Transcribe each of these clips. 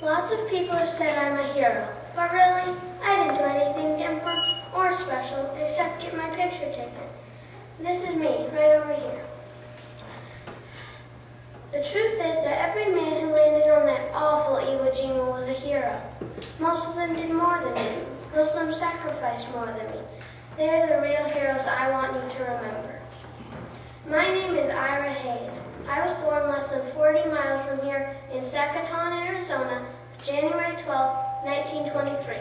Lots of people have said I'm a hero, but really, I didn't do anything different or special except get my picture taken. This is me, right over here. The truth is that every man who landed on that awful Iwo Jima was a hero. Most of them did more than me. Most of them sacrificed more than me. They're the real heroes I want you to remember. My name is Ira Hayes. I was born less than 40 miles from here in Sacaton, Arizona, January 12, 1923.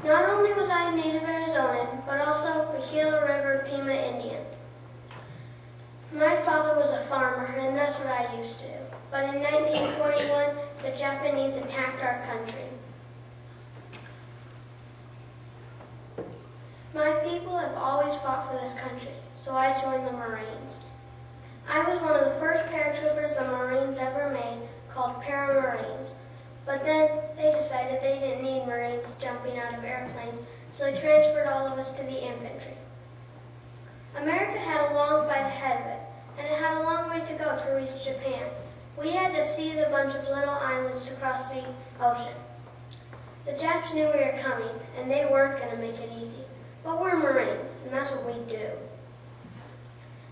Not only was I a native Arizonan, but also a Gila River Pima Indian. My father was a farmer, and that's what I used to do. But in 1941, the Japanese attacked our country. My people have always fought for this country, so I joined the Marines. I was one of the first paratroopers the Marines ever made, called Paramarines. But then they decided they didn't need Marines jumping out of airplanes, so they transferred all of us to the infantry. America had a long fight ahead of it, and it had a long way to go to reach Japan. We had to seize a bunch of little islands to cross the ocean. The Japs knew we were coming, and they weren't going to make it easy. But we're Marines, and that's what we do.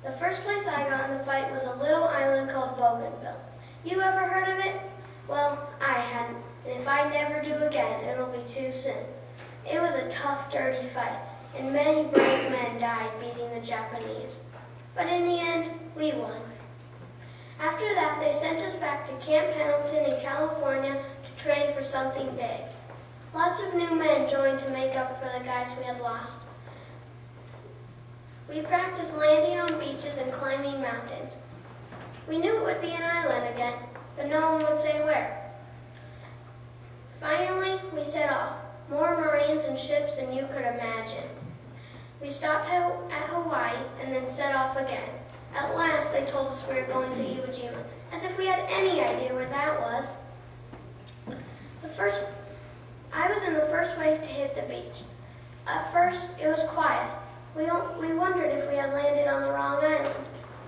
The first place I got in the fight was a little island called Bougainville. You ever heard of it? Well, I hadn't, and if I never do again, it'll be too soon. It was a tough, dirty fight, and many brave men died beating the Japanese. But in the end, we won. After that, they sent us back to Camp Pendleton in California to train for something big. Lots of new men joined to make up for the guys we had lost. We practiced landing on beaches and climbing mountains. We knew it would be an island again, but no one would say where. Finally, we set off, more Marines and ships than you could imagine. We stopped at Hawaii and then set off again. At last, they told us we were going to Iwo Jima, as if we had any idea where that was. I was in the first wave to hit the beach. At first, it was quiet. We wondered if we had landed on the wrong island.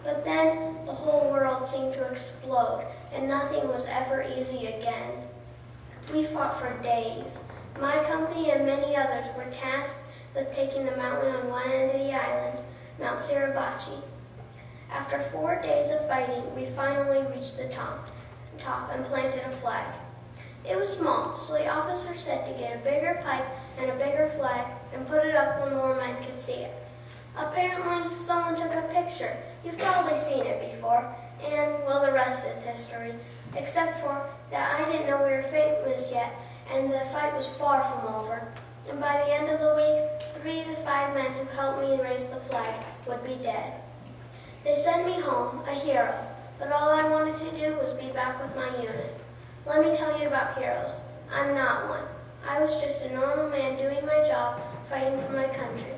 But then, the whole world seemed to explode, and nothing was ever easy again. We fought for days. My company and many others were tasked with taking the mountain on one end of the island, Mount Suribachi. After 4 days of fighting, we finally reached the top and planted a flag. It was small, so the officer said to get a bigger pipe and a bigger flag and put it up where more men could see it. Apparently, someone took a picture. You've probably seen it before, and, well, the rest is history, except for that I didn't know we were famous yet, and the fight was far from over. And by the end of the week, 3 of the 5 men who helped me raise the flag would be dead. They sent me home, a hero, but all I wanted to do was be back with my unit. Let me tell you about heroes. I'm not one. I was just a normal man doing my job, fighting for my country.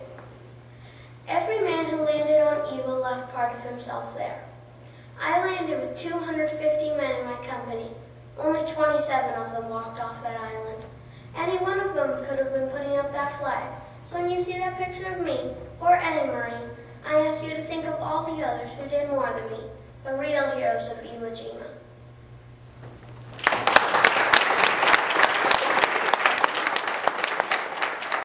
Every man who landed on Iwo left part of himself there. I landed with 250 men in my company. Only 27 of them walked off that island. Any one of them could have been putting up that flag. So when you see that picture of me, or any Marine, I ask you to think of all the others who did more than me, the real heroes of Iwo Jima.